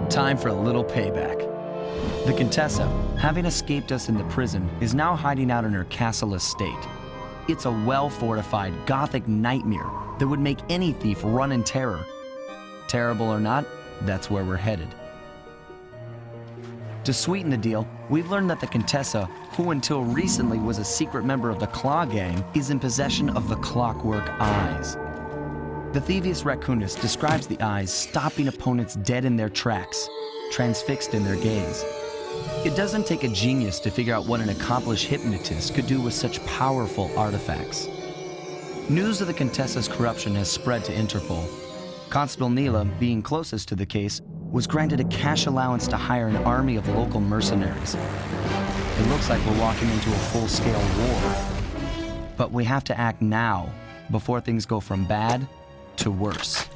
Time for a little payback. The Contessa, having escaped us in the prison, is now hiding out in her castle estate. It's a well-fortified Gothic nightmare that would make any thief run in terror. Terrible or not, that's where we're headed. To sweeten the deal, we've learned that the Contessa, who until recently was a secret member of the Klaww Gang, is in possession of the Clockwerk eyes. The Thieves Raccoonist describes the eyes stopping opponents dead in their tracks, transfixed in their gaze. It doesn't take a genius to figure out what an accomplished hypnotist could do with such powerful artifacts. News of the Contessa's corruption has spread to Interpol. Constable Neyla, being closest to the case, was granted a cash allowance to hire an army of local mercenaries. It looks like we're walking into a full-scale war. But we have to act now, before things go from bad to worse.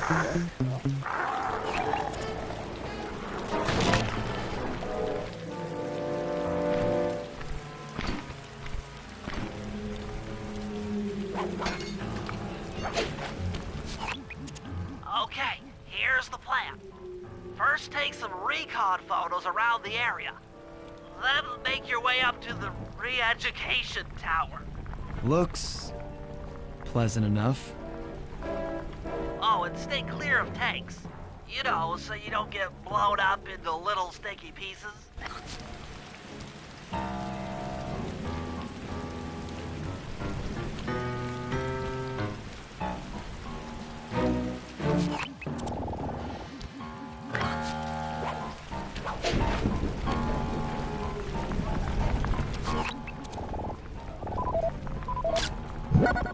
Okay, here's the plan. First, take some recon photos around the area. Then make your way up to the re-education tower. Looks pleasant enough. Oh, and stay clear of tanks. You know, so you don't get blown up into little sticky pieces.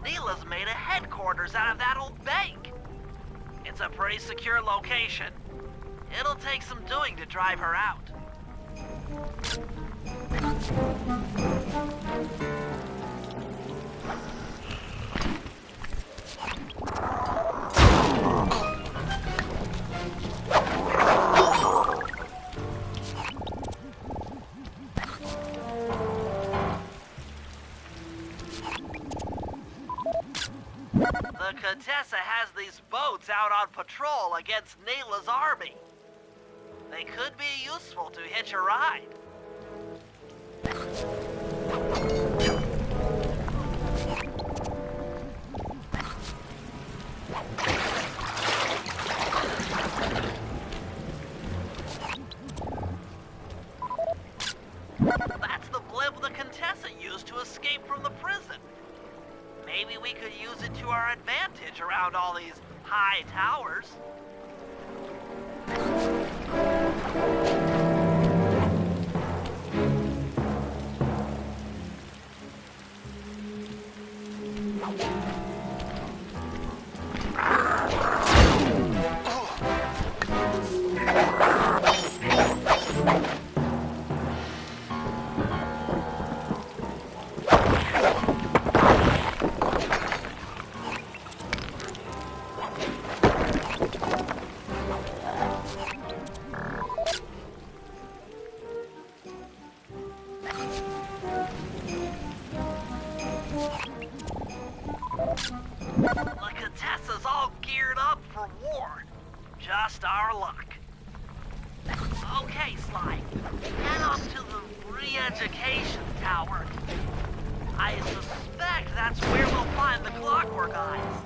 Neyla's made a headquarters out of that old bank. It's a pretty secure location. It'll take some doing to drive her out. The Contessa has these boats out on patrol against Neyla's army. They could be useful to hitch a ride. That's the blimp the Contessa used to escape from the prison. Maybe we could use it to our advantage around all these high towers. The Contessa's all geared up for war. Just our luck. Okay, Sly. Head up to the re-education tower. I suspect that's where we'll find the Clockwerk eyes.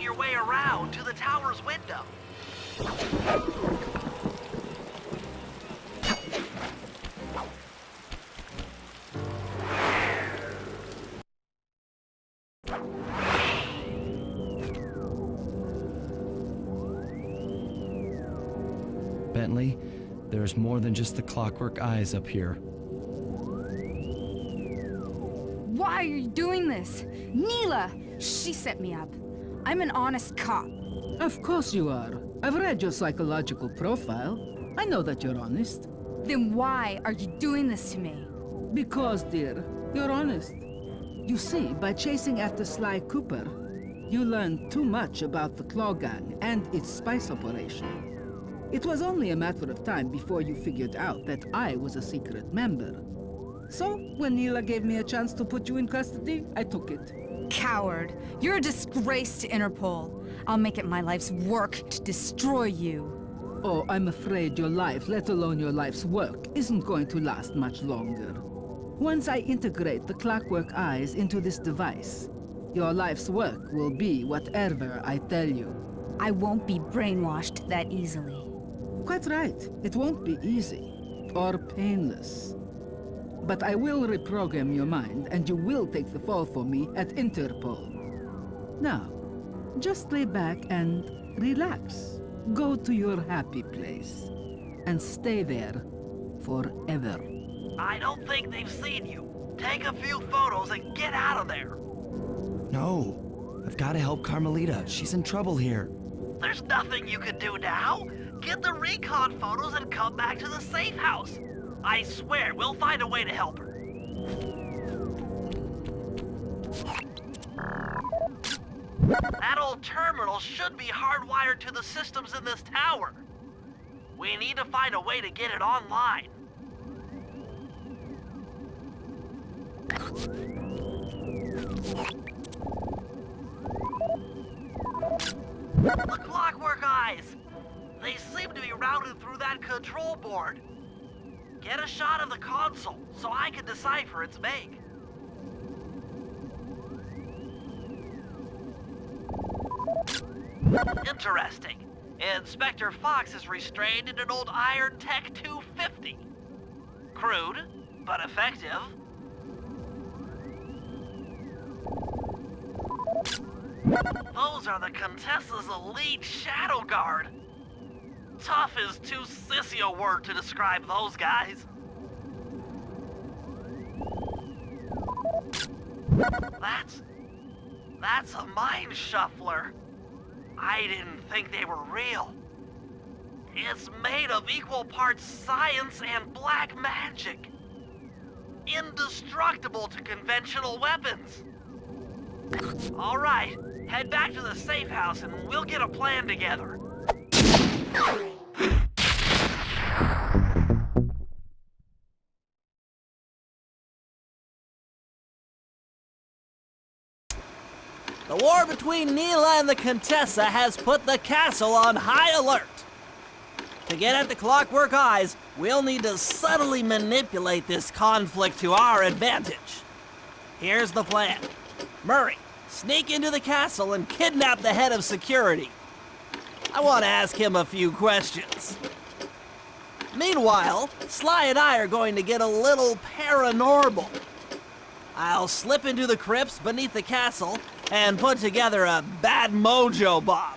Your way around to the tower's window. Bentley, there's more than just the Clockwerk eyes up here. Why are you doing this? Neyla! She set me up. I'm an honest cop. Of course you are. I've read your psychological profile. I know that you're honest. Then why are you doing this to me? Because, dear, you're honest. You see, by chasing after Sly Cooper, you learned too much about the Klaww Gang and its spice operation. It was only a matter of time before you figured out that I was a secret member. So, when Neyla gave me a chance to put you in custody, I took it. Coward. You're a disgrace to Interpol. I'll make it my life's work to destroy you. Oh, I'm afraid your life, let alone your life's work, isn't going to last much longer. Once I integrate the Clockwerk eyes into this device, your life's work will be whatever I tell you. I won't be brainwashed that easily. Quite right. It won't be easy or painless. But I will reprogram your mind, and you will take the fall for me at Interpol. Now, just lay back and relax. Go to your happy place, and stay there forever. I don't think they've seen you. Take a few photos and get out of there. No, I've got to help Carmelita. She's in trouble here. There's nothing you can do now. Get the recon photos and come back to the safe house. I swear, we'll find a way to help her. That old terminal should be hardwired to the systems in this tower. We need to find a way to get it online. The Clockwerk eyes! They seem to be routed through that control board. Get a shot of the console so I can decipher its make. Interesting. Inspector Fox is restrained in an old Iron Tech 250. Crude, but effective. Those are the Contessa's elite Shadow Guard. Tough is too sissy a word to describe those guys. That's a mind shuffler. I didn't think they were real. It's made of equal parts science and black magic. Indestructible to conventional weapons. All right, head back to the safe house and we'll get a plan together. The war between Neyla and the Contessa has put the castle on high alert. To get at the Clockwerk eyes, we'll need to subtly manipulate this conflict to our advantage. Here's the plan. Murray, sneak into the castle and kidnap the head of security. I want to ask him a few questions. Meanwhile, Sly and I are going to get a little paranormal. I'll slip into the crypts beneath the castle and put together a bad mojo bomb.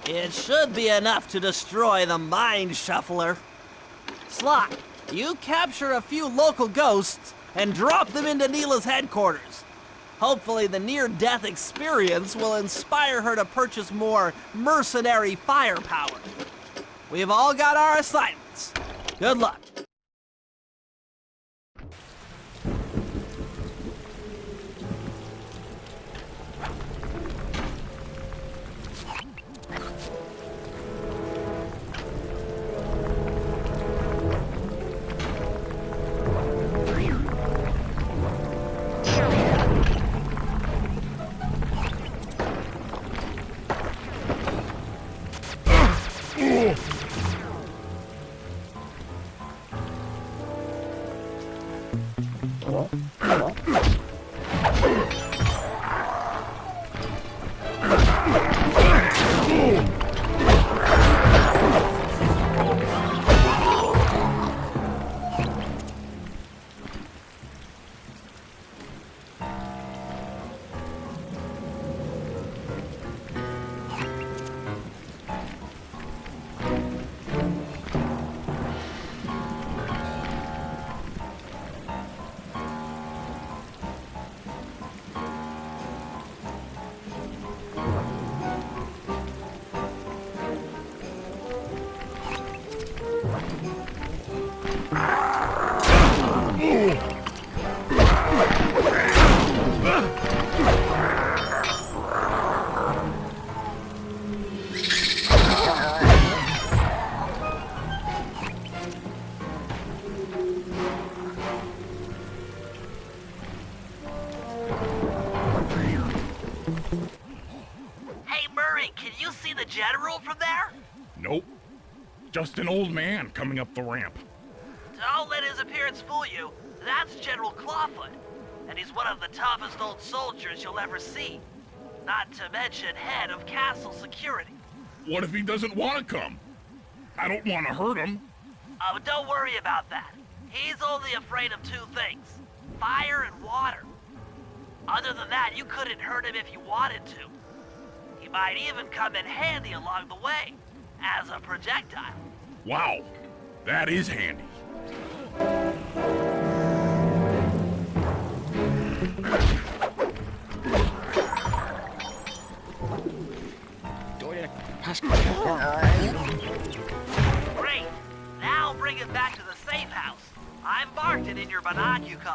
It should be enough to destroy the mind shuffler. Sly, you capture a few local ghosts and drop them into Neyla's headquarters. Hopefully the near-death experience will inspire her to purchase more mercenary firepower. We've all got our assignments. Good luck. from there? Nope. Just an old man coming up the ramp. Don't let his appearance fool you. That's General Clawfoot, and he's one of the toughest old soldiers you'll ever see. Not to mention head of castle security. What if he doesn't want to come? I don't want to hurt him. Oh, don't worry about that. He's only afraid of two things, fire and water. Other than that, you couldn't hurt him if you wanted to. He might even come in handy along the way, as a projectile. Wow, that is handy. Great. Now bring it back to the safe house. I've marked it in your binocular.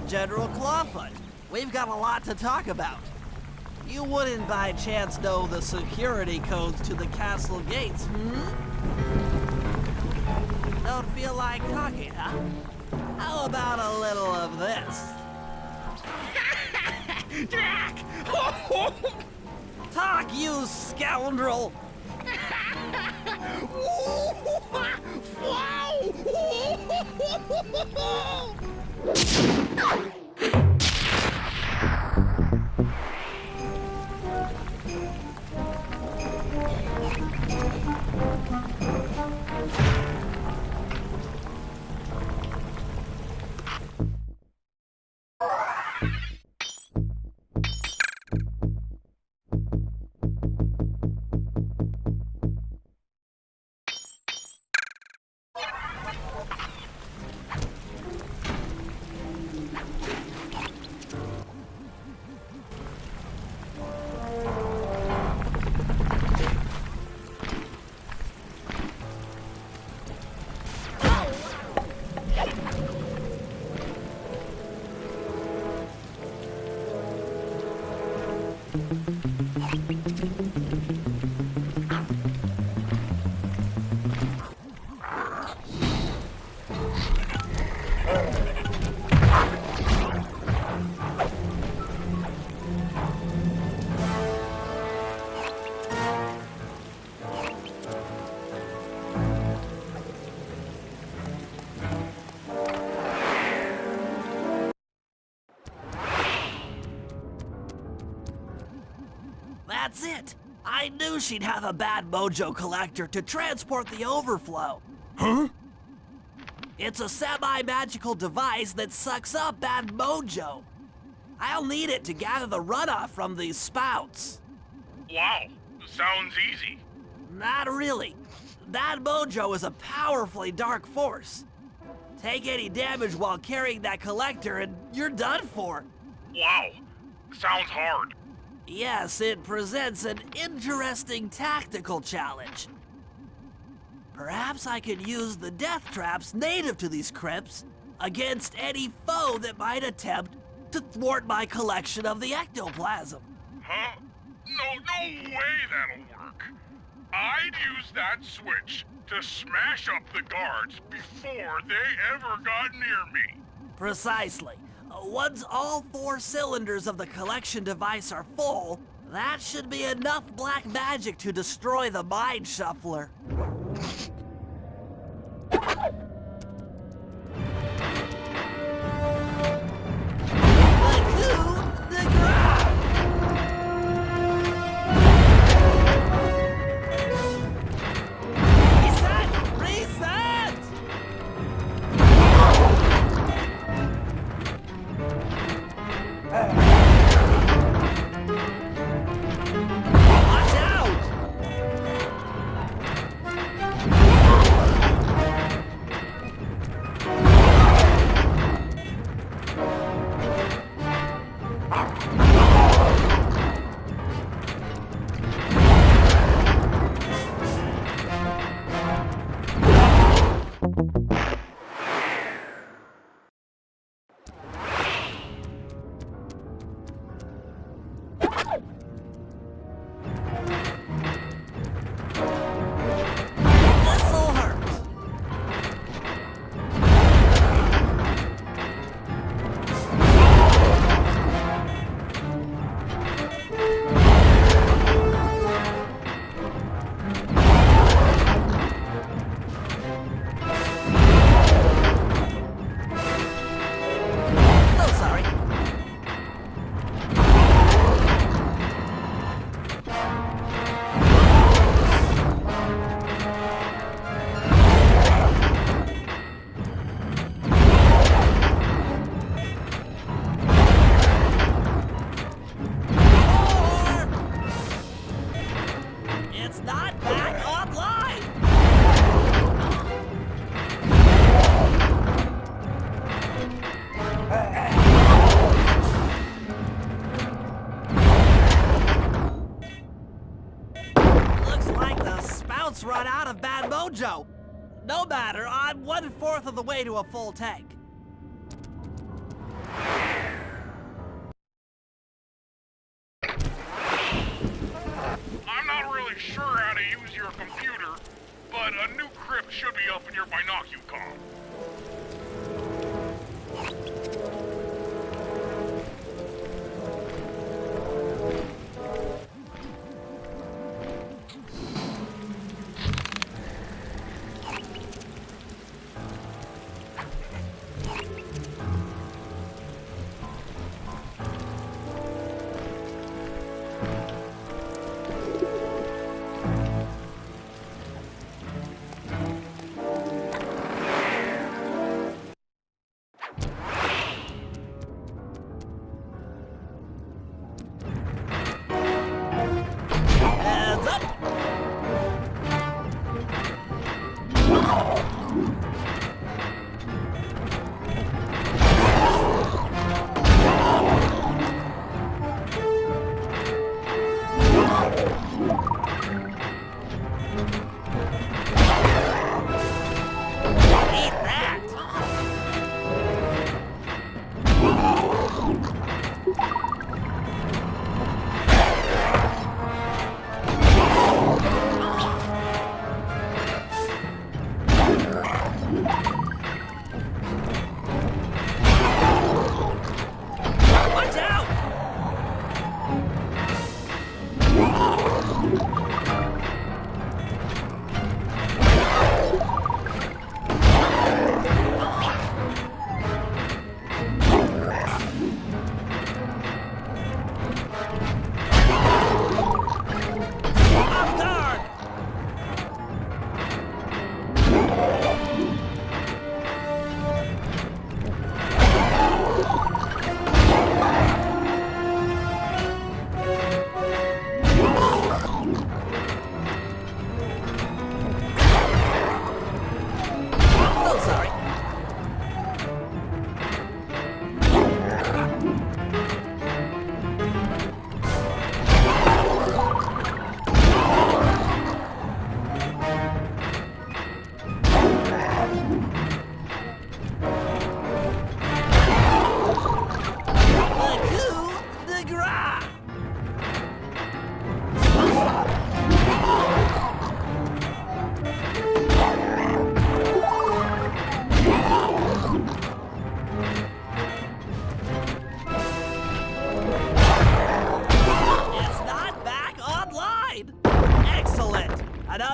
General Clawfoot, we've got a lot to talk about. You wouldn't by chance know the security codes to the castle gates, Don't feel like talking, huh? How about a little of this? Jack! Talk, you scoundrel! That's it! I knew she'd have a bad mojo collector to transport the overflow. Huh? It's a semi-magical device that sucks up bad mojo. I'll need it to gather the runoff from these spouts. Wow, sounds easy. Not really. Bad mojo is a powerfully dark force. Take any damage while carrying that collector and you're done for. Wow, sounds hard. Yes, it presents an interesting tactical challenge. Perhaps I could use the death traps native to these crypts against any foe that might attempt to thwart my collection of the ectoplasm. Huh? No way that'll work. I'd use that switch to smash up the guards before they ever got near me. Precisely. Once all 4 cylinders of the collection device are full, that should be enough black magic to destroy the Mind Shuffler. Run out of bad mojo. No matter, I'm 1/4 of the way to a full tank. I'm not really sure how to use your computer, but a new crypt should be up in your binocular.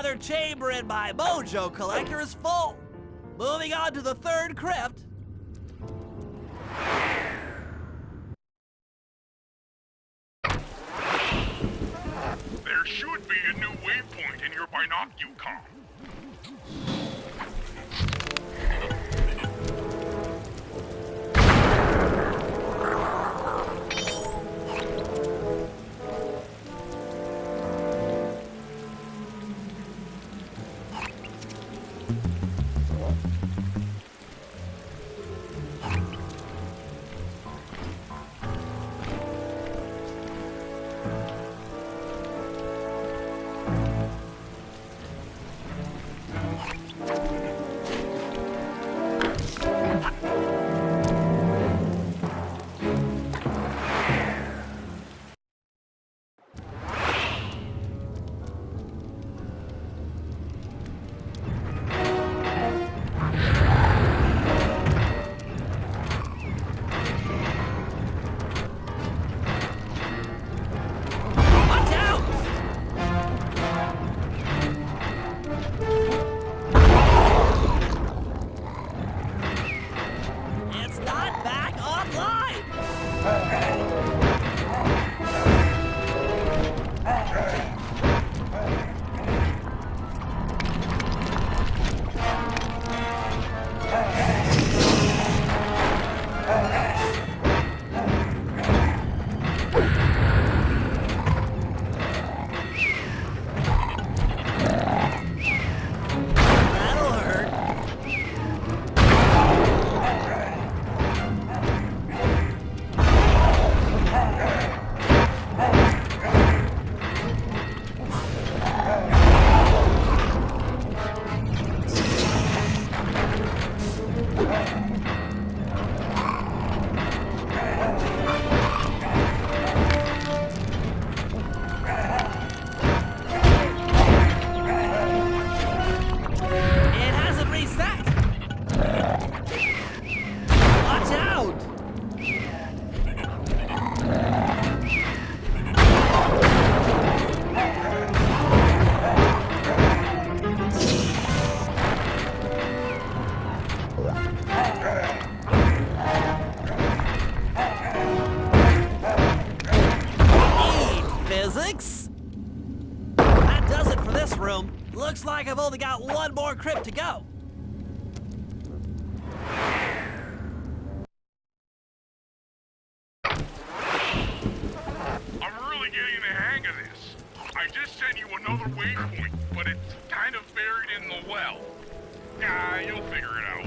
another chamber in my mojo collector is full. Moving on to the third crypt. There should be a new waypoint in your binocular. Looks like I've only got one more crypt to go. I'm really getting the hang of this. I just sent you another waypoint, but it's kind of buried in the well. Nah, you'll figure it out.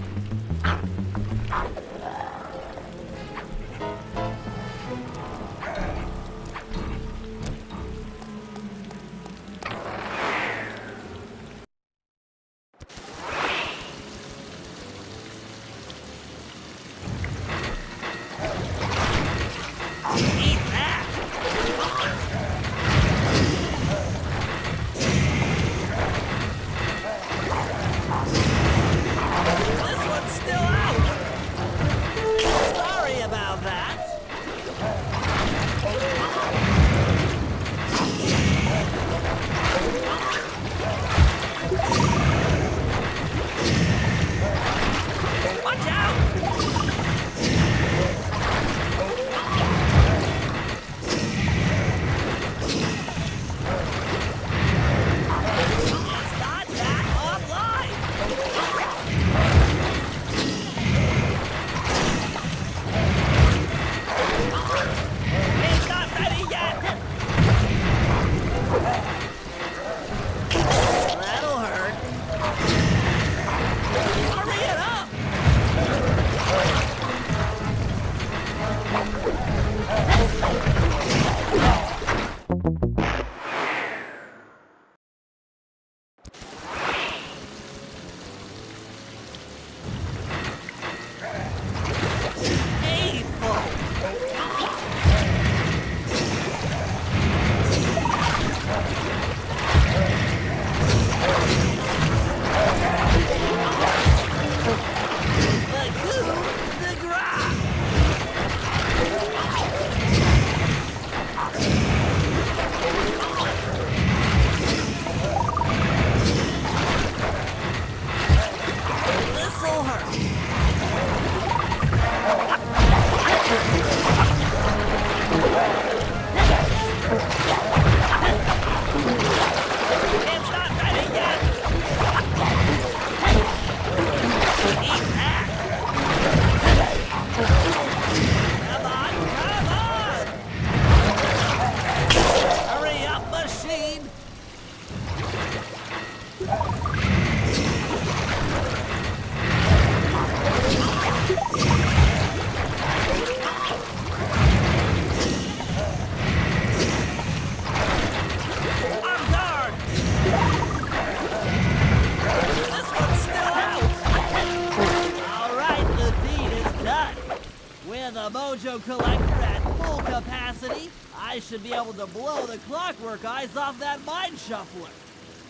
I should be able to blow the Clockwerk eyes off that mind shuffler.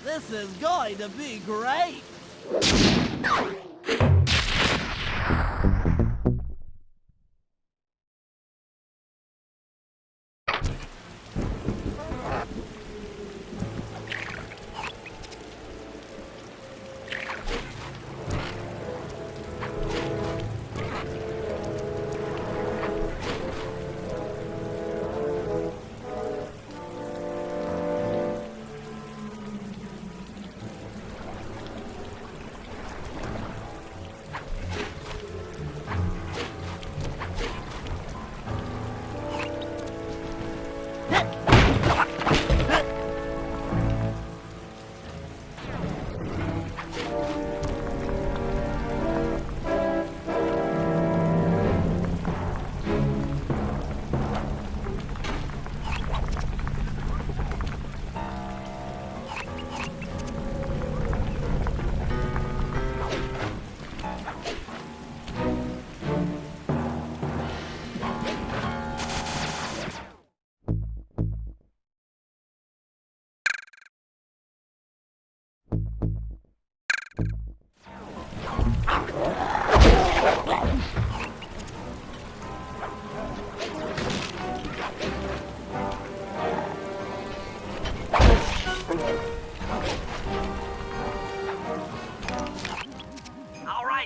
This is going to be great.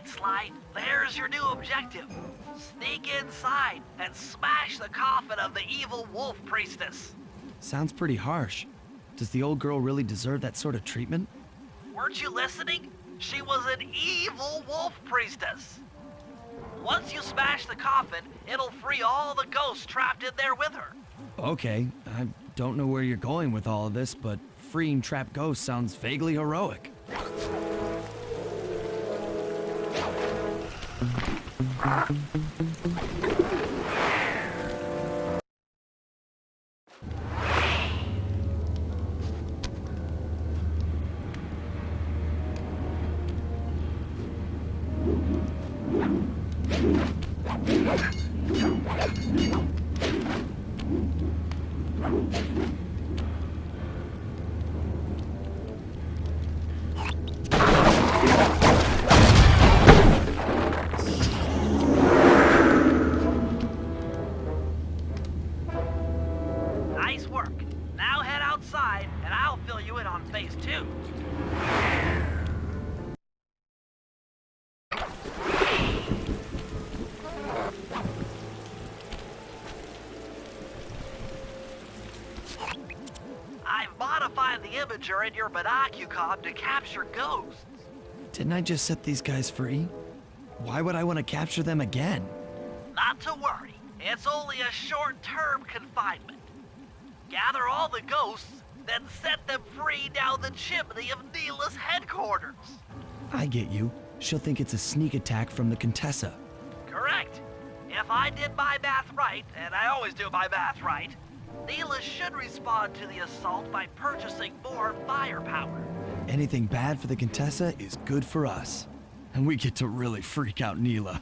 Sly, there's your new objective. Sneak inside and smash the coffin of the evil wolf priestess. Sounds pretty harsh. Does the old girl really deserve that sort of treatment? Weren't you listening? She was an evil wolf priestess. Once you smash the coffin, it'll free all the ghosts trapped in there with her. Okay, I don't know where you're going with all of this, but freeing trapped ghosts sounds vaguely heroic. Nice work. Now head outside and I'll fill you in on phase 2. I've modified the imager in your binocular to capture ghosts. Didn't I just set these guys free? Why would I want to capture them again? Not to worry, it's only a short-term confinement. Gather all the ghosts, then set them free down the chimney of Neyla's headquarters. I get you. She'll think it's a sneak attack from the Contessa. Correct. If I did my math right, and I always do my math right, Neyla should respond to the assault by purchasing more firepower. Anything bad for the Contessa is good for us. And we get to really freak out Neyla.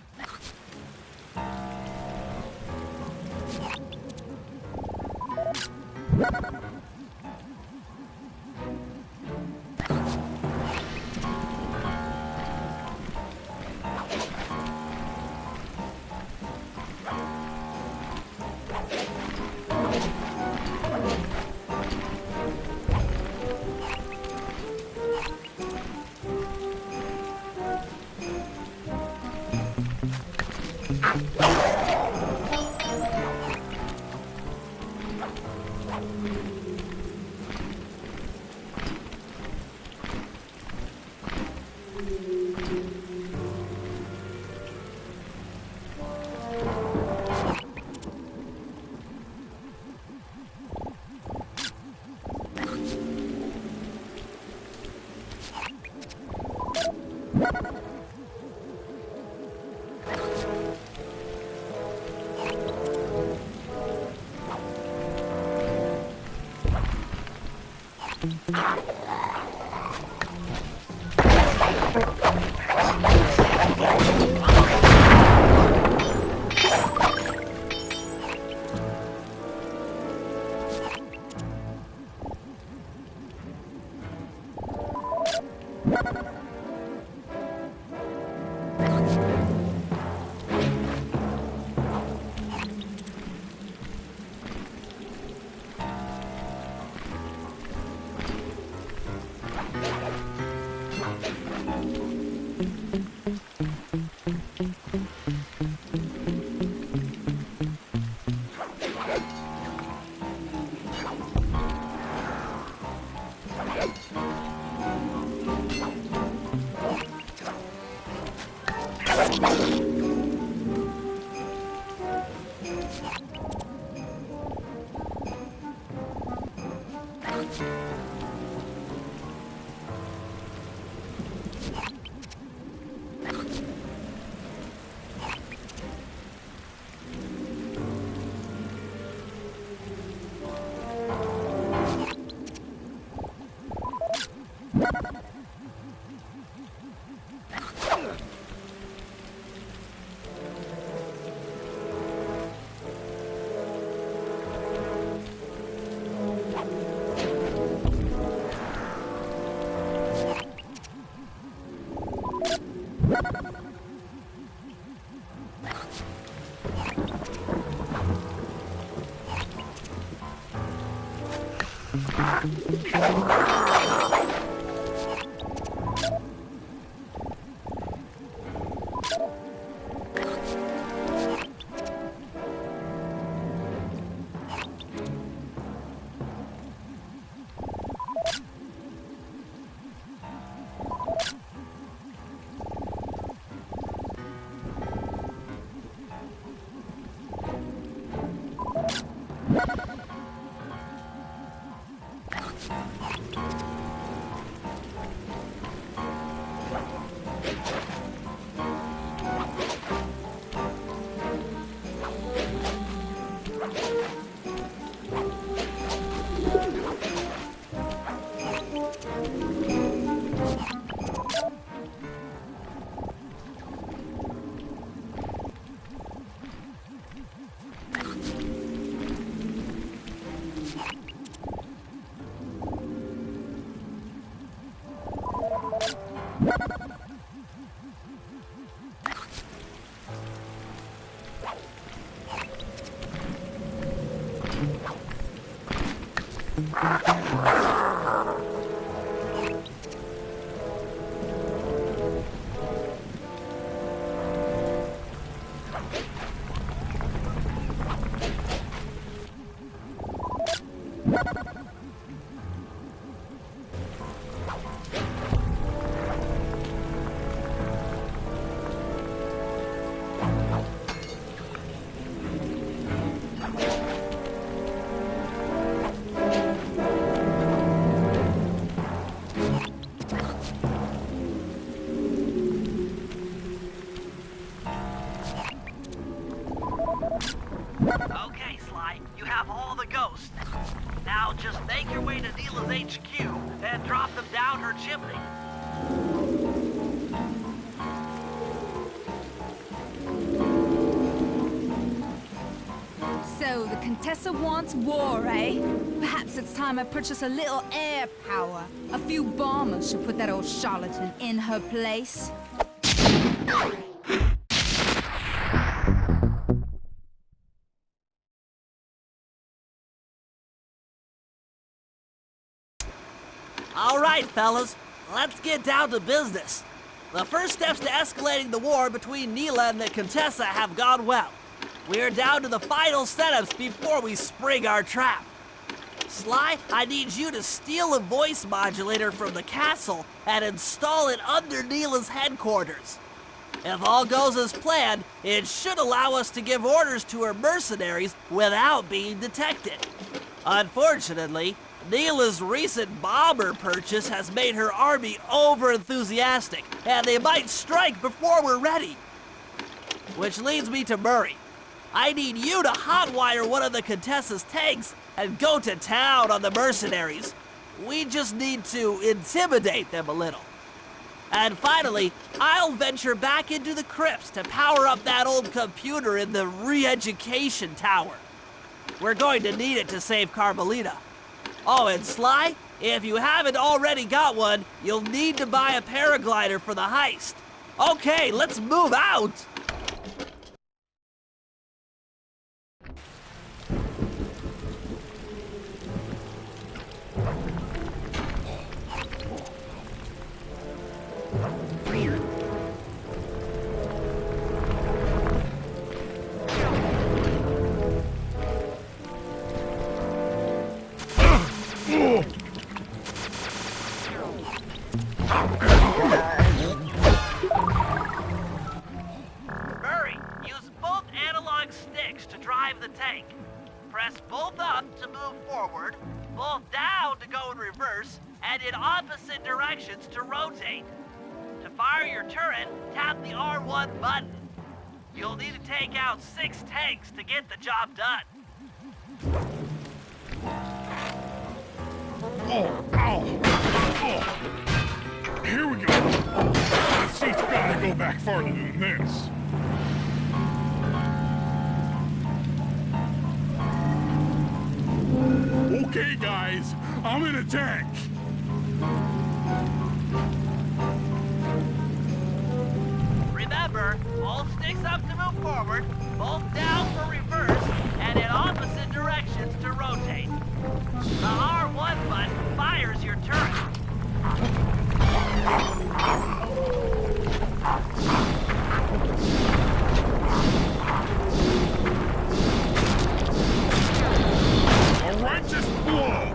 Okay, Sly, you have all the ghosts. Now just make your way to Neyla's HQ and drop them down her chimney. So the Contessa wants war, eh? Perhaps it's time I purchase a little air power. A few bombers should put that old charlatan in her place. All right, fellas, let's get down to business. The first steps to escalating the war between Neyla and the Contessa have gone well. We're down to the final setups before we spring our trap. Sly, I need you to steal a voice modulator from the castle and install it under Neyla's headquarters. If all goes as planned, it should allow us to give orders to her mercenaries without being detected. Unfortunately, Neyla's recent bomber purchase has made her army over-enthusiastic, and they might strike before we're ready. Which leads me to Murray. I need you to hotwire one of the Contessa's tanks and go to town on the mercenaries. We just need to intimidate them a little. And finally, I'll venture back into the crypts to power up that old computer in the re-education tower. We're going to need it to save Carmelita. Oh, and Sly, if you haven't already got one, you'll need to buy a paraglider for the heist. Okay, let's move out! both up to move forward, both down to go in reverse, and in opposite directions to rotate. To fire your turret, tap the R1 button. You'll need to take out 6 tanks to get the job done. Oh, ow! Oh. Here we go. The seat's gotta go back farther than this. Okay, guys, I'm in a tank. Remember, both sticks up to move forward, both down for reverse, and in opposite directions to rotate. The R1 button fires your turret. A righteous blow.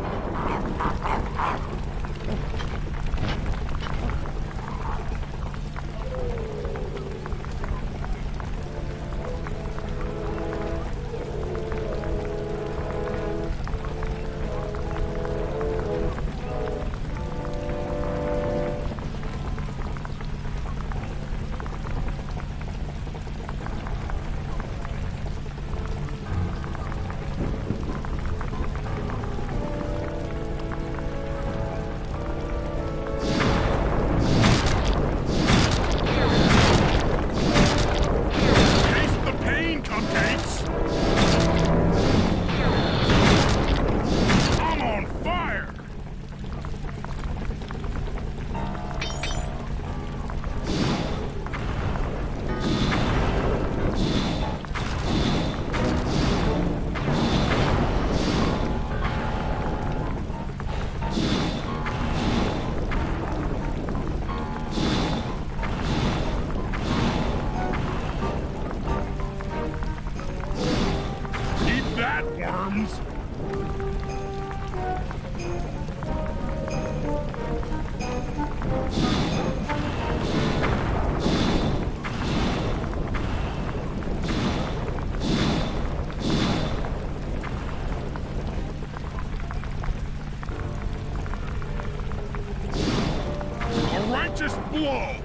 Righteous blow!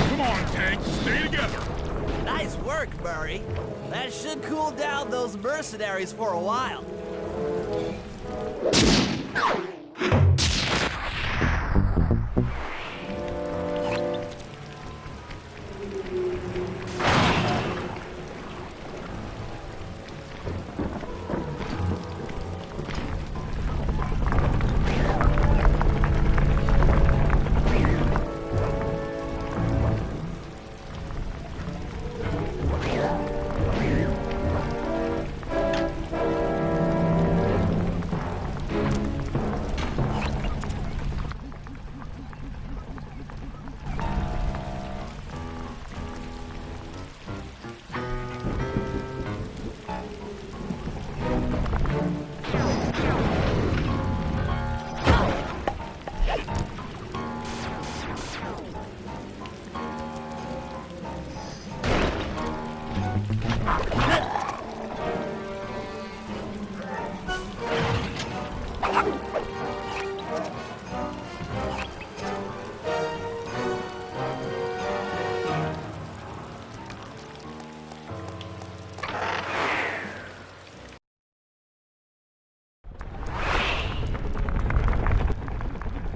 Come on, tank, stay together! Nice work, Murray. That should cool down those mercenaries for a while.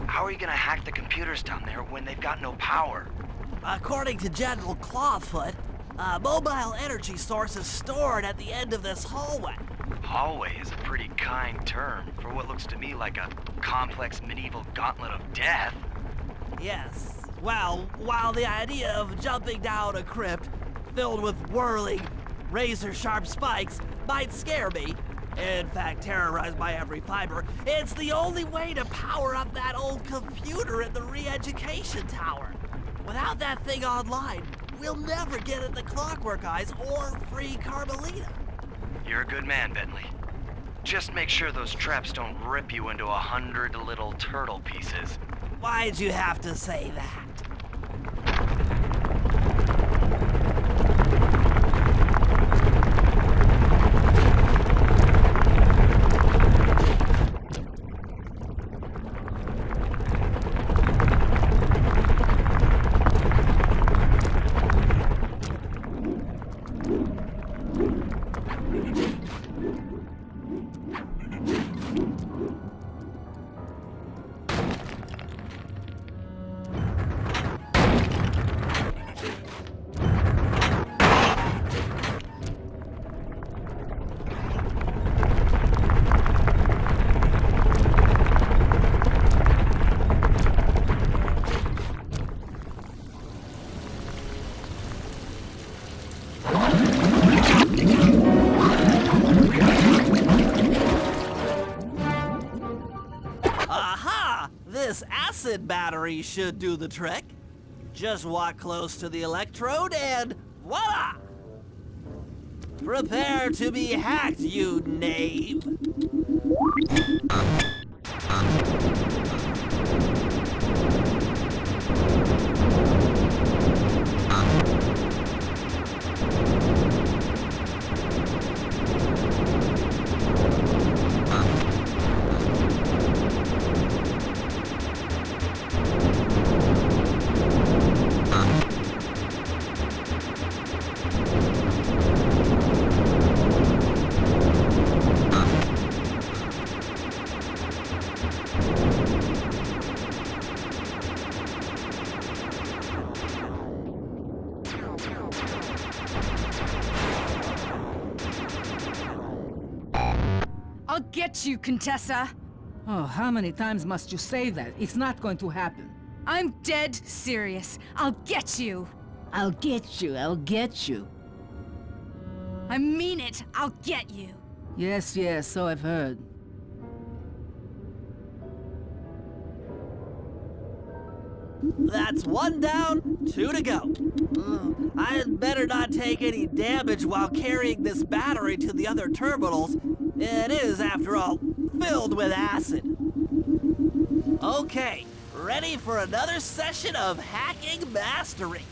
How are you gonna hack the computers down there when they've got no power? According to General Clawfoot, a mobile energy source is stored at the end of this hallway. Hallway is a pretty kind term for what looks to me like a complex medieval gauntlet of death. Yes. Well, while the idea of jumping down a crypt filled with whirling, razor-sharp spikes might scare me, in fact terrorize my every fiber, it's the only way to power up that old computer in the re-education tower. Without that thing online, we'll never get at the Clockwerk Eyes or free Carmelita. You're a good man, Bentley. Just make sure those traps don't rip you into 100 little turtle pieces. Why'd you have to say that? acid battery should do the trick. Just walk close to the electrode and voila! Prepare to be hacked, you knave! I'll get you, Contessa. Oh, how many times must you say that? It's not going to happen. I'm dead serious. I'll get you. I'll get you, I'll get you. I mean it. I'll get you. Yes, yes, so I've heard. That's 1 down, 2 to go. I'd better not take any damage while carrying this battery to the other terminals. It is, after all, filled with acid. Okay, ready for another session of hacking mastery.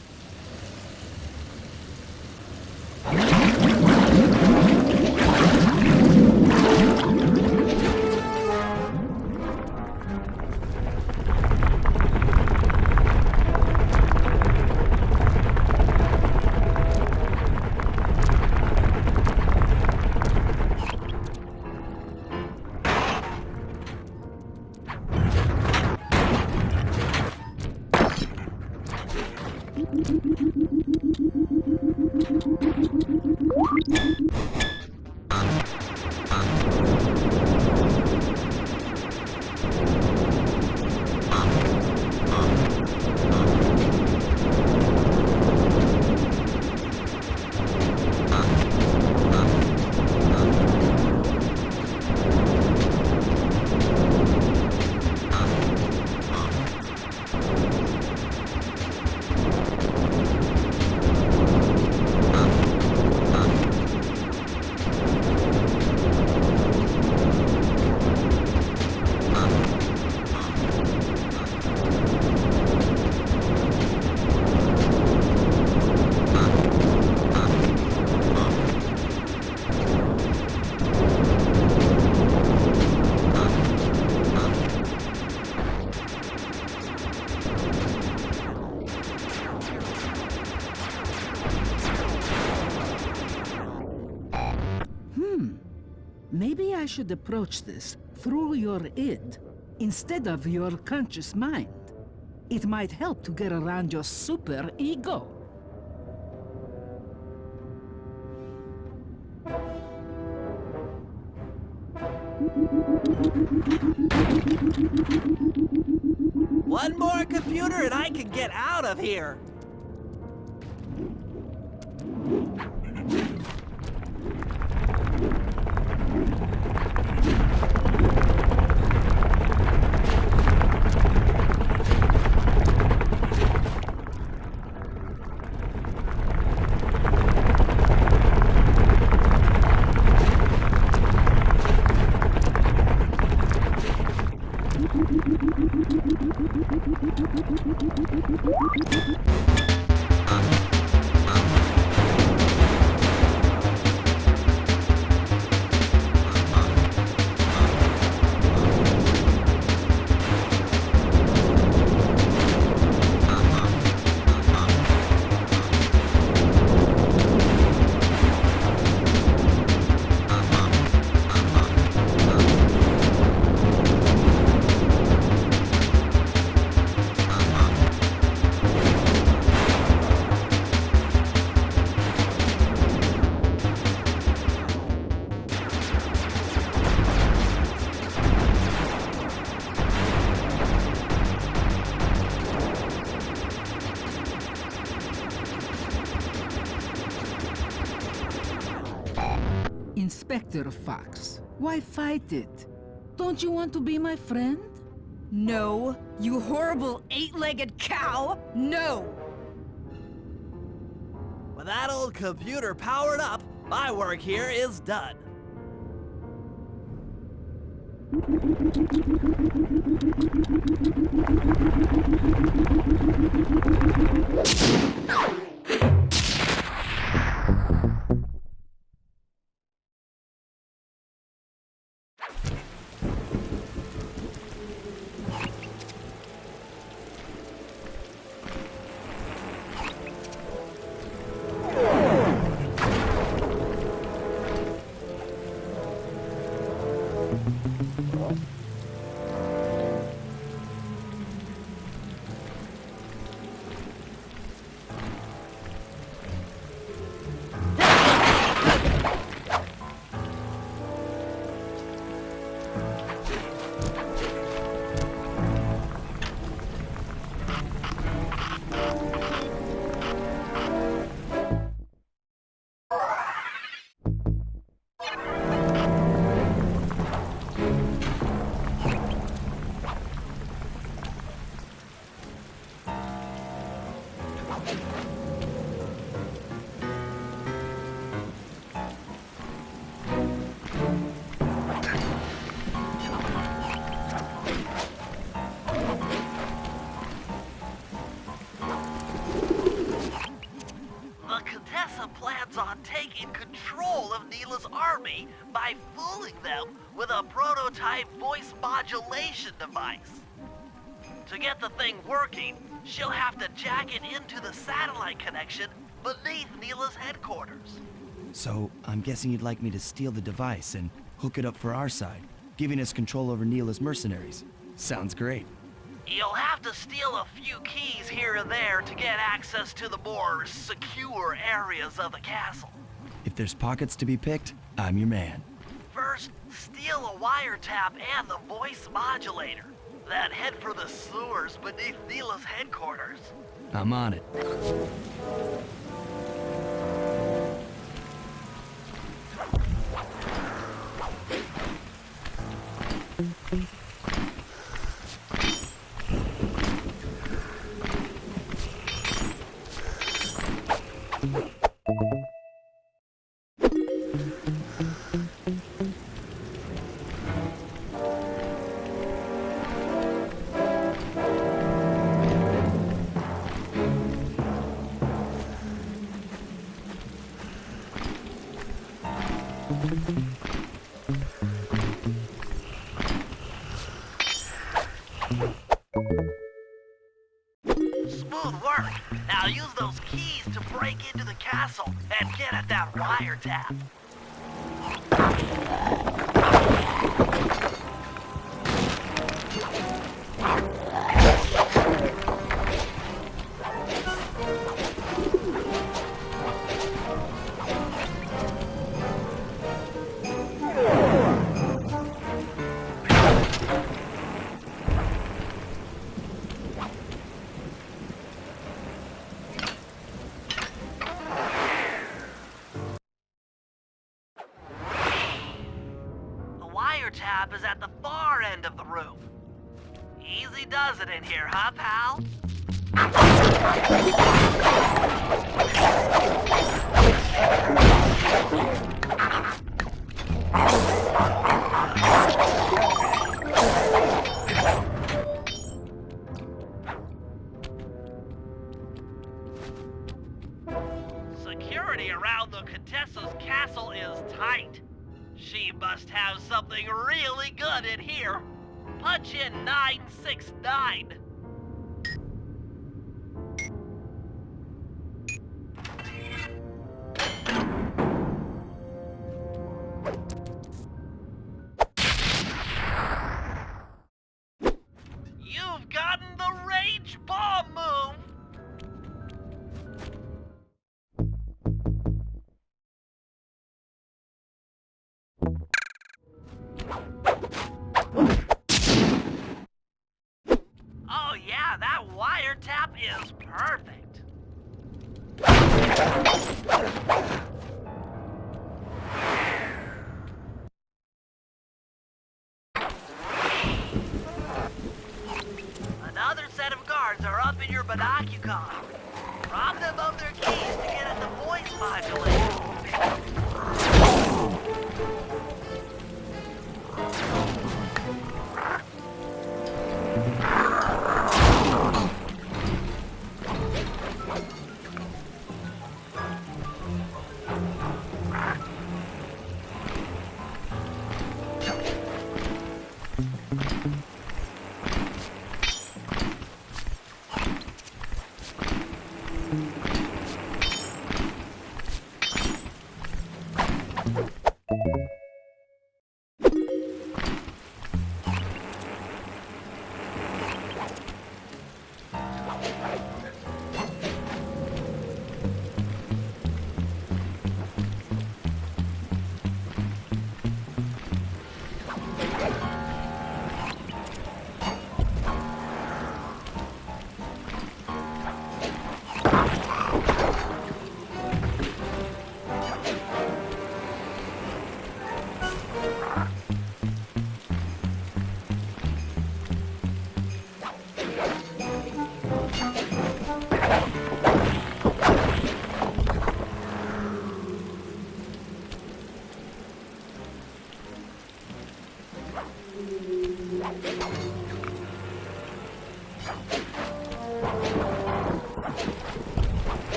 Maybe I should approach this through your id instead of your conscious mind. It might help to get around your super ego. One more computer and I can get out of here. Inspector Fox, why fight it? Don't you want to be my friend? No, you horrible eight-legged cow! No! With that old computer powered up, my work here is done. Taking control of Neyla's army by fooling them with a prototype voice modulation device. To get the thing working, she'll have to jack it into the satellite connection beneath Neyla's headquarters. So, I'm guessing you'd like me to steal the device and hook it up for our side, giving us control over Neyla's mercenaries. Sounds great. You'll have to steal a few keys here and there to get access to the more secure areas of the castle. If there's pockets to be picked, I'm your man. First, steal a wiretap and the voice modulator. Then head for the sewers beneath Neyla's headquarters. I'm on it. Smooth work. Now use those keys to break into the castle and get at that wiretap. Wiretap is at the far end of the room. Easy does it in here, huh, pal? Security around the Contessa's castle is tight. She must have something really good in here. Punch in 969. You've gotten the rage bomb move. Oh yeah, that wiretap is perfect. Binocucom. Rob them of their keys to get at the voice modulator.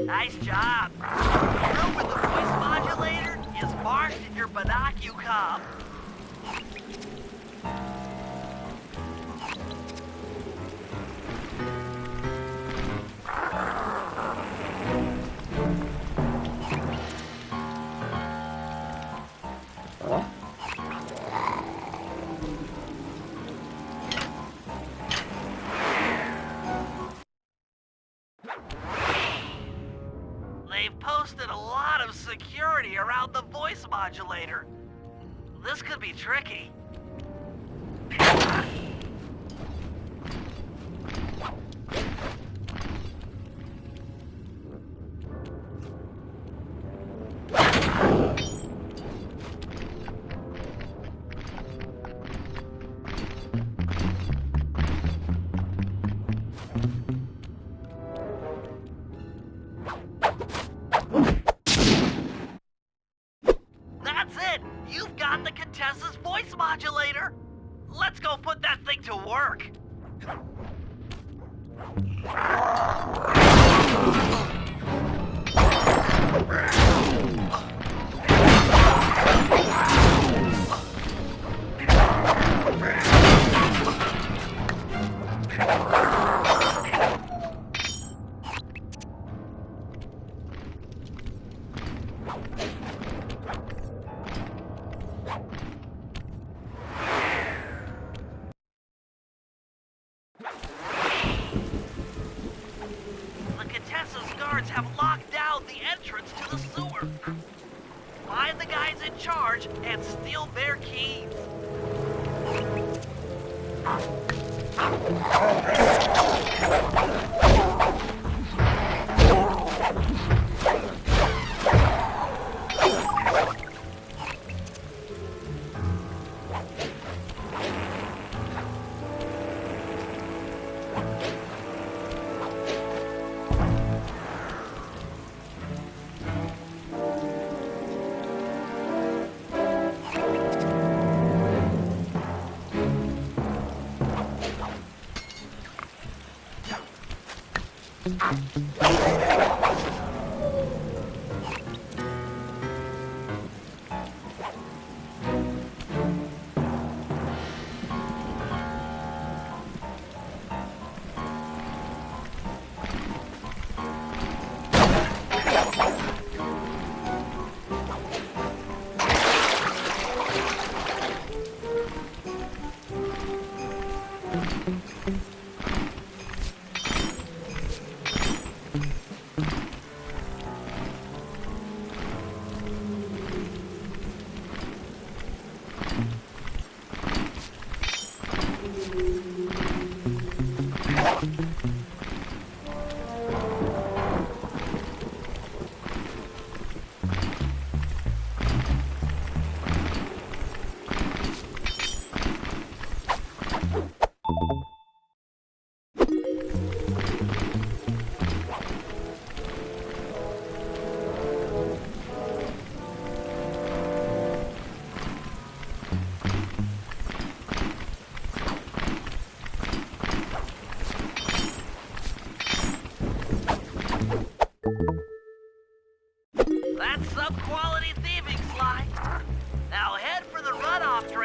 Nice job. The room with the voice modulator is marked in your Binocucom. They've posted a lot of security around the voice modulator. This could be tricky. That's it! You've got the Contessa's voice modulator! Let's go put that thing to work! Have locked down the entrance to the sewer. Find the guys in charge and steal their keys.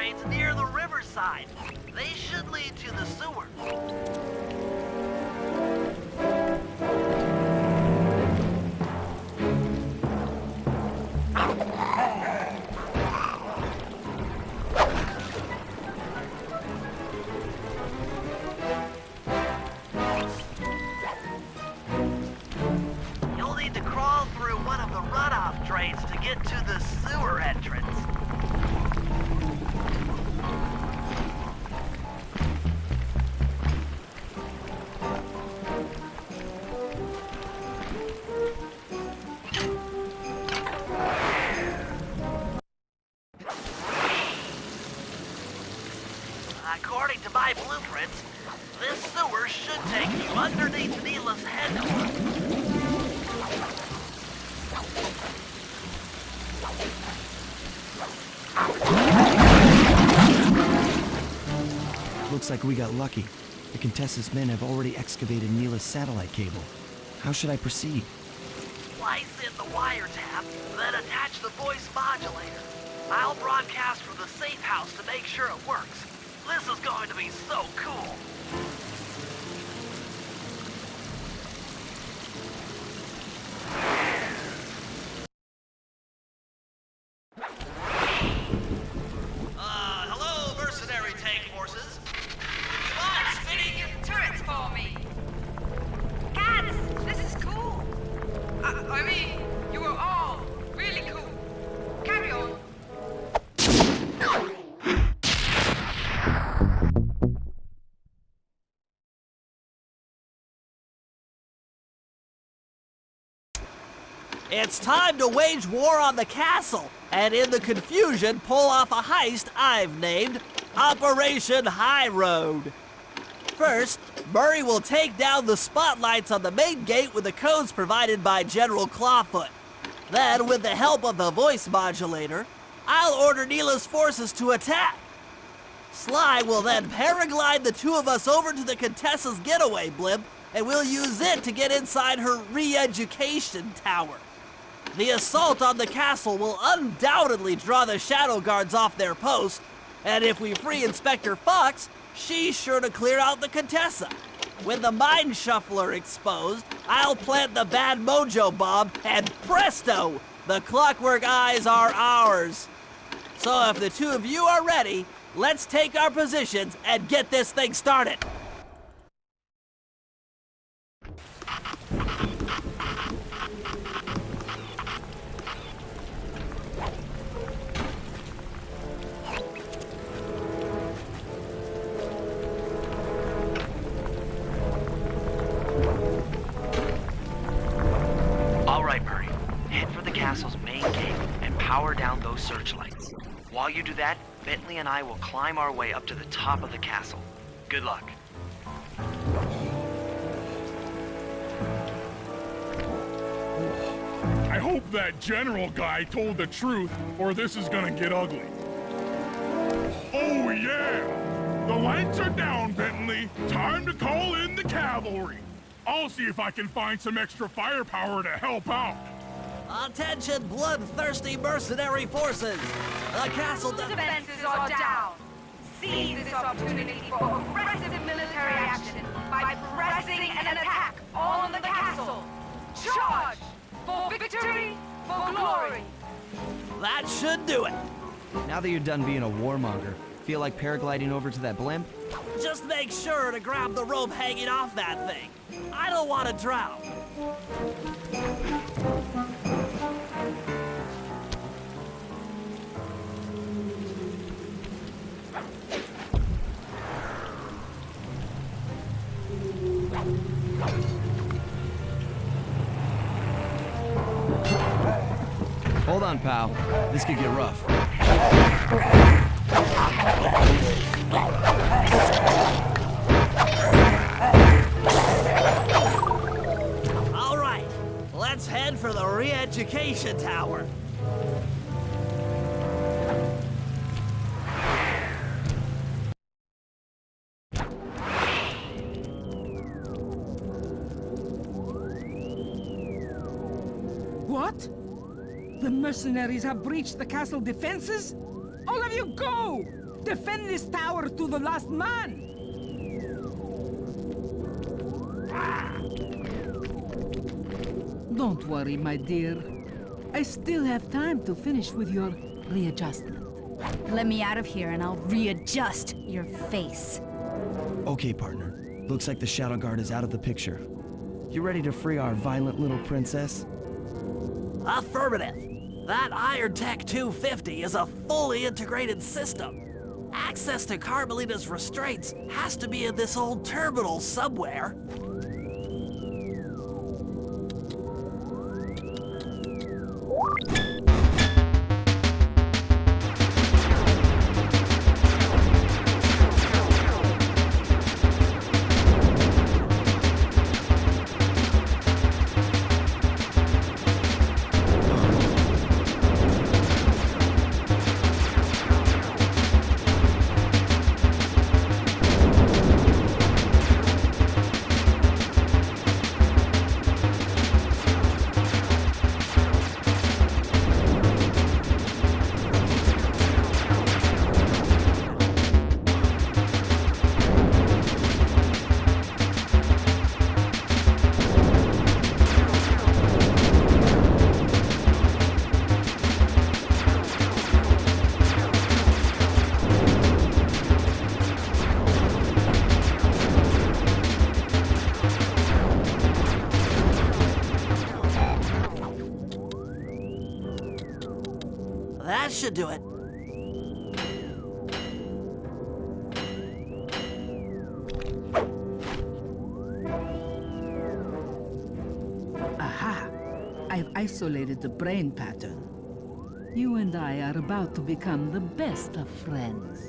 drains near the riverside. They should lead to the sewer. You'll need to crawl through one of the runoff drains to get to the sewer entrance. According to my blueprints, this sewer should take you underneath Neyla's head. Looks like we got lucky. The Contessa's men have already excavated Neyla's satellite cable. How should I proceed? Splice in the wiretap, then attach the voice modulator. I'll broadcast from the safe house to make sure it works. This is going to be so cool. Hello, mercenary tank forces. Come on, spinning your turrets for me. Cats, this is cool. I mean, you are all really cool. Carry on. It's time to wage war on the castle, and in the confusion, pull off a heist I've named Operation High Road. First, Murray will take down the spotlights on the main gate with the codes provided by General Clawfoot. Then, with the help of the voice modulator, I'll order Neyla's forces to attack. Sly will then paraglide the two of us over to the Contessa's getaway blimp, and we'll use it to get inside her re-education tower. The assault on the castle will undoubtedly draw the Shadow Guards off their post, and if we free Inspector Fox, she's sure to clear out the Contessa. With the Mind Shuffler exposed, I'll plant the Bad Mojo bomb, and presto! The Clockwerk eyes are ours. So if the two of you are ready, let's take our positions and get this thing started. All right, Murray. Head for the castle's main gate and power down those searchlights. While you do that, Bentley and I will climb our way up to the top of the castle. Good luck. I hope that general guy told the truth, or this is gonna get ugly. Oh yeah! The lights are down, Bentley. Time to call in the cavalry. I'll see if I can find some extra firepower to help out. Attention, bloodthirsty mercenary forces! The castle Defenses are down. Seize this opportunity for aggressive military action by pressing an attack on the castle. Charge! For victory, for glory! That should do it. Now that you're done being a warmonger, feel like paragliding over to that blimp? Just make sure to grab the rope hanging off that thing. I don't want to drown. Hold on, pal. This could get rough. All right, let's head for the re-education tower. What? The mercenaries have breached the castle defenses? All of you go! Defend this tower to the last man! Don't worry, my dear. I still have time to finish with your readjustment. Let me out of here and I'll readjust your face. Okay, partner. Looks like the Shadow Guard is out of the picture. You ready to free our violent little princess? Affirmative. That Iron Tech 250 is a fully integrated system. Access to Carmelita's restraints has to be in this old terminal somewhere. That should do it. Aha! I've isolated the brain pattern. You and I are about to become the best of friends.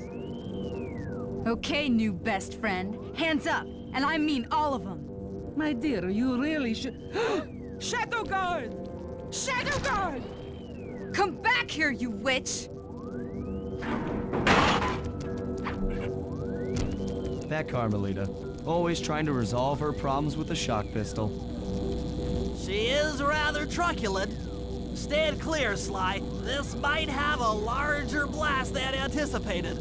Okay, new best friend. Hands up, and I mean all of them. My dear, you really should... Shadow Guard! Shadow Guard! Come back here, you witch! That Carmelita. Always trying to resolve her problems with a shock pistol. She is rather truculent. Stand clear, Sly. This might have a larger blast than anticipated.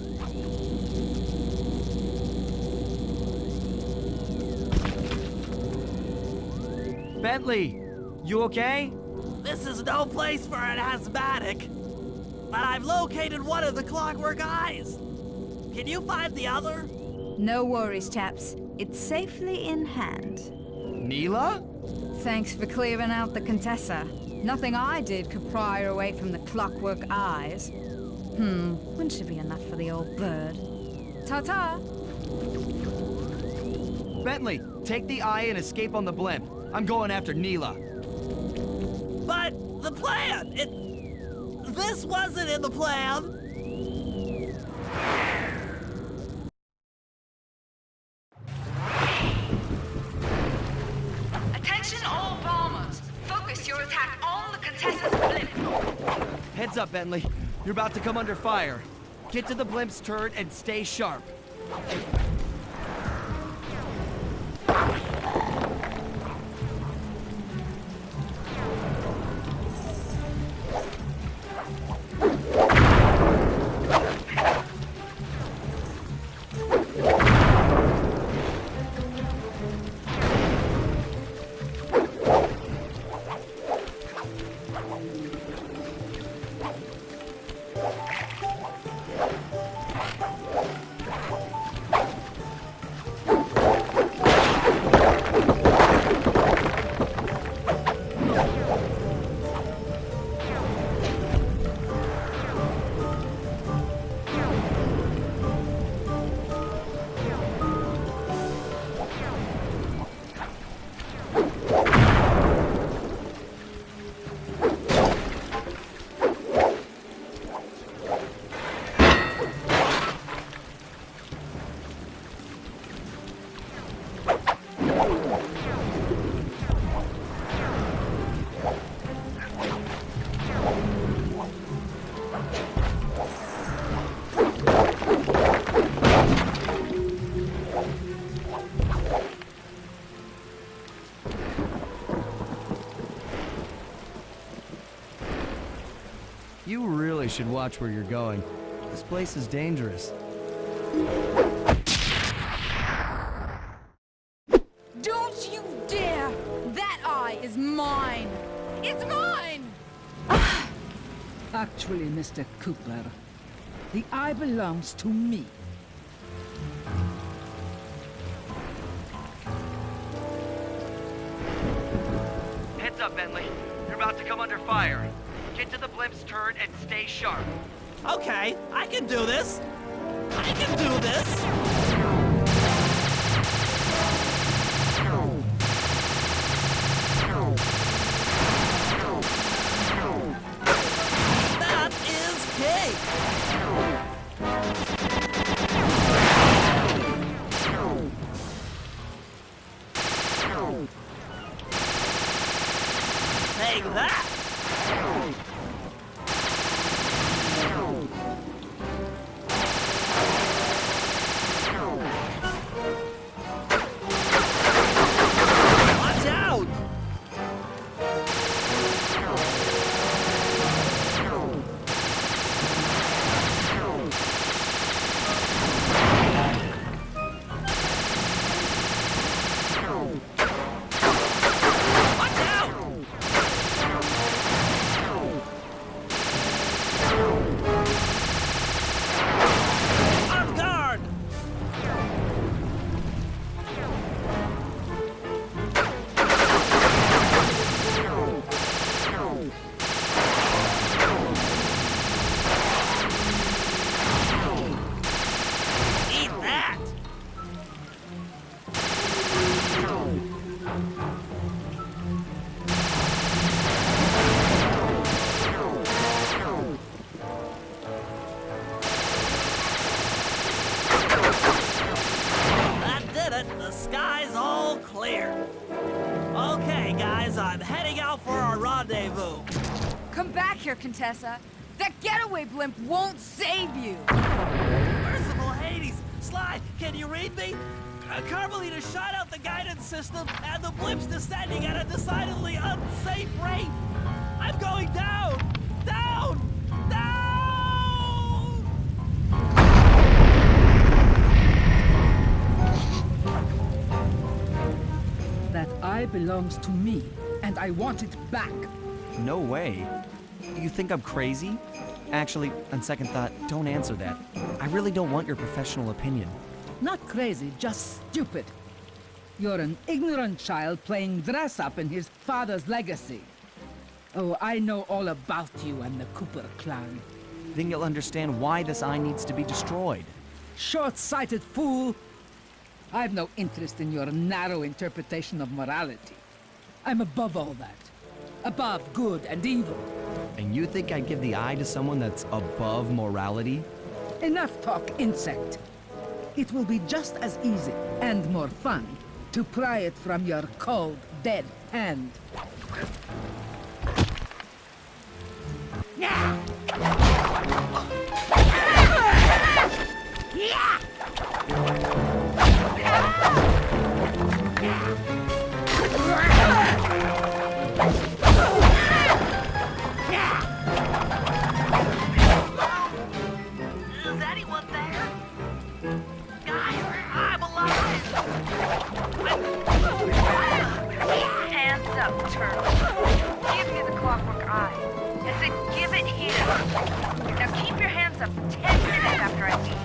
Bentley! You okay? This is no place for an asthmatic. But I've located one of the Clockwerk eyes. Can you find the other? No worries, chaps. It's safely in hand. Neyla? Thanks for clearing out the Contessa. Nothing I did could pry her away from the Clockwerk eyes. One should be enough for the old bird. Ta-ta! Bentley, take the eye and escape on the blimp. I'm going after Neyla. But the plan! This wasn't in the plan! Attention all bombers. Focus your attack on the Contessa's blimp. Heads up, Bentley. You're about to come under fire. Get to the blimp's turret and stay sharp. You really should watch where you're going. This place is dangerous. Don't you dare! That eye is mine! It's mine! Actually, Mr. Cooper, the eye belongs to me. Heads up, Bentley. You're about to come under fire. Get to the blimp's turn and stay sharp. Okay, I can do this. I can do this. That is cake. Take that. Watch out! Watch out! On guard! Eat that! That did it. The sky's all clear. Okay, guys, I'm heading out for our rendezvous. Come back here, Contessa. That getaway blimp won't save you! Merciful Hades! Sly, can you read me? Carmelita shot out the guidance system, and the blimp's descending at a decidedly unsafe rate. I'm going down! Down! Down! That eye belongs to me, and I want it back. No way. You think I'm crazy? Actually, on second thought, don't answer that. I really don't want your professional opinion. Not crazy, just stupid. You're an ignorant child playing dress-up in his father's legacy. Oh, I know all about you and the Cooper clan. Then you'll understand why this eye needs to be destroyed. Short-sighted fool! I've no interest in your narrow interpretation of morality. I'm above all that. Above good and evil. And you think I'd give the eye to someone that's above morality? Enough talk, insect. It will be just as easy and more fun to pry it from your cold, dead hand. Is anyone there? Guys, I'm alive! Hands up, turtle. Give me the clockwork eye. I said give it here. Now keep your hands up 10 minutes after I leave.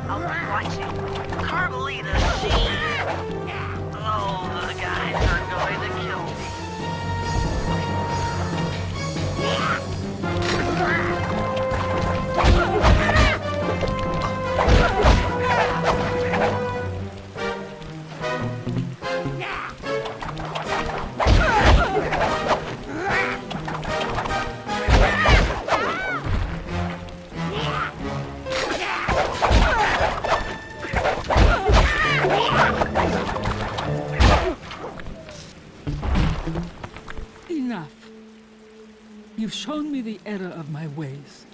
I'll be watching. Carmelita, she... Oh, the guys are going to kill me. Enough. You've shown me the error of my ways.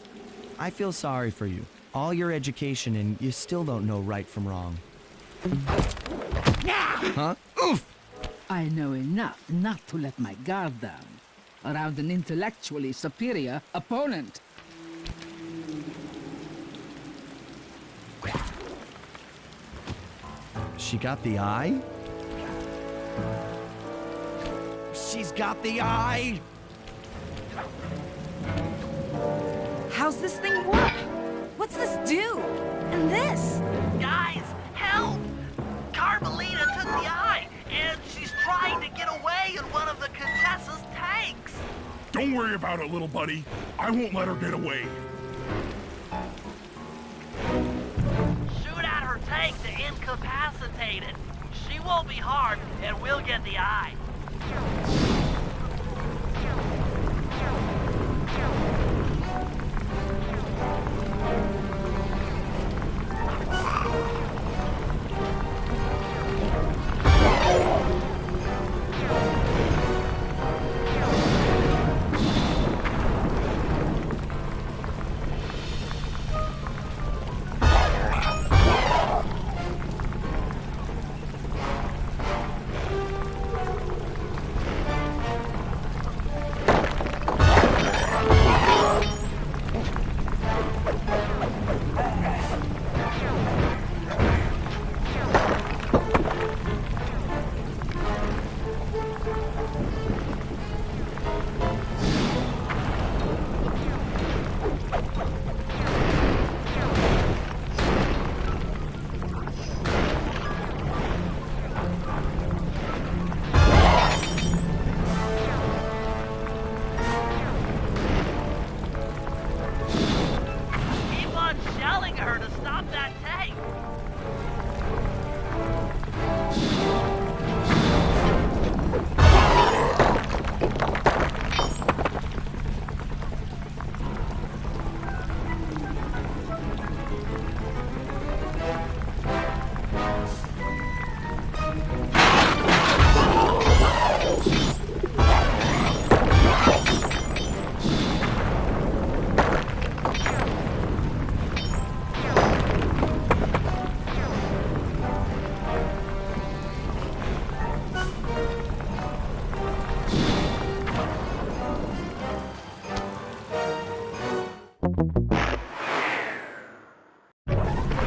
I feel sorry for you. All your education and you still don't know right from wrong. Huh? Oof! I know enough not to let my guard down around an intellectually superior opponent. She got the eye? She's got the eye! How's this thing work? What's this do? And this? Guys, help! Carmelita took the eye, and she's trying to get away in one of the Contessa's tanks. Don't worry about it, little buddy. I won't let her get away. Shoot at her tank to incapacitate it. She won't be harmed, and we'll get the eye.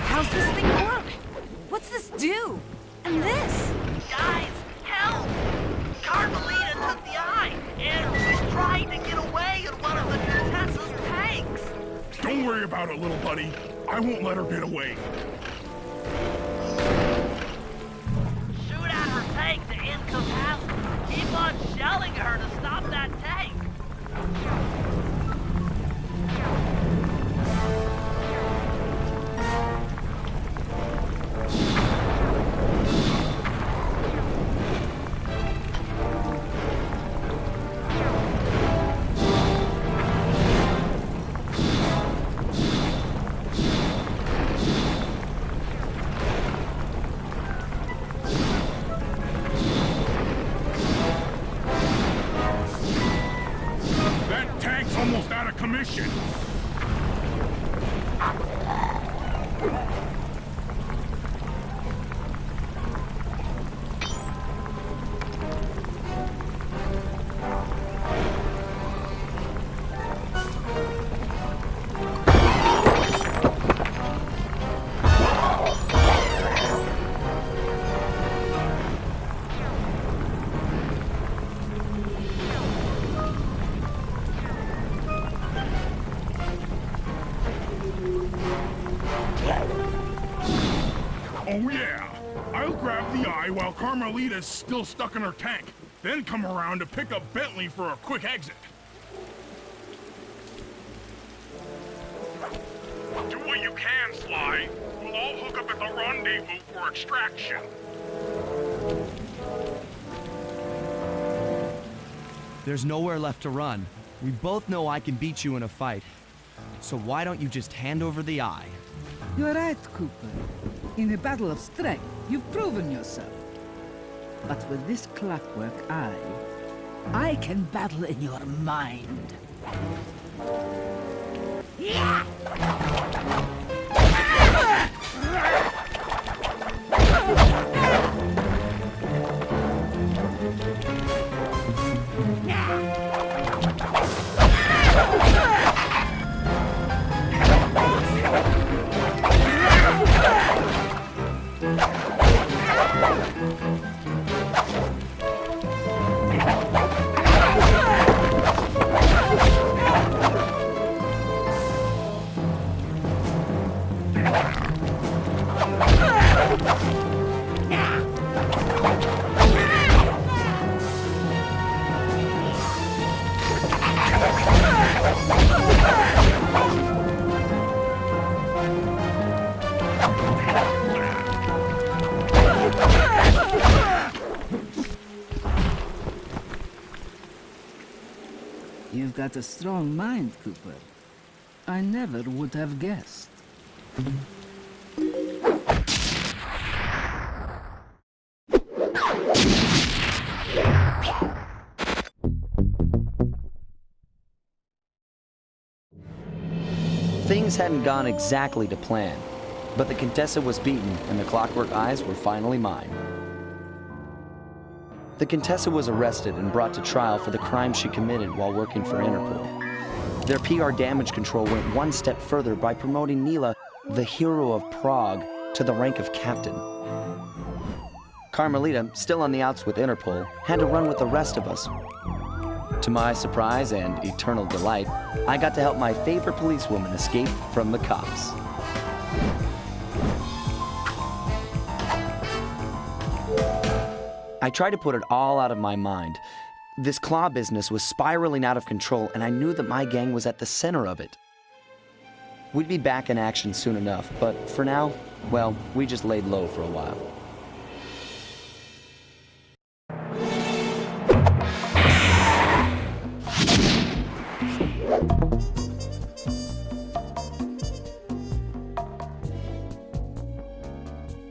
How's this thing work? What's this do? And this? Guys, help! Carmelita took the eye, and she's trying to get away in one of the Contessa's tanks. Don't worry about it, little buddy. I won't let her get away. Shoot at her tank to incapacitate. Keep on shelling her to stop that tank. That tank's almost out of commission. Oh yeah, I'll grab the eye while Carmelita's still stuck in her tank, then come around to pick up Bentley for a quick exit. Do what you can, Sly. We'll all hook up at the rendezvous for extraction. There's nowhere left to run. We both know I can beat you in a fight. So why don't you just hand over the eye? You're right, Cooper. In a battle of strength, you've proven yourself. But with this Clockwerk eye, I can battle in your mind. You've got a strong mind, Cooper. I never would have guessed. Things hadn't gone exactly to plan, but the Contessa was beaten and the Clockwerk eyes were finally mine. The Contessa was arrested and brought to trial for the crime she committed while working for Interpol. Their PR damage control went one step further by promoting Neyla, the hero of Prague, to the rank of captain. Carmelita, still on the outs with Interpol, had to run with the rest of us. To my surprise and eternal delight, I got to help my favorite policewoman escape from the cops. I tried to put it all out of my mind. This Klaww business was spiraling out of control, and I knew that my gang was at the center of it. We'd be back in action soon enough, but for now, well, we just laid low for a while.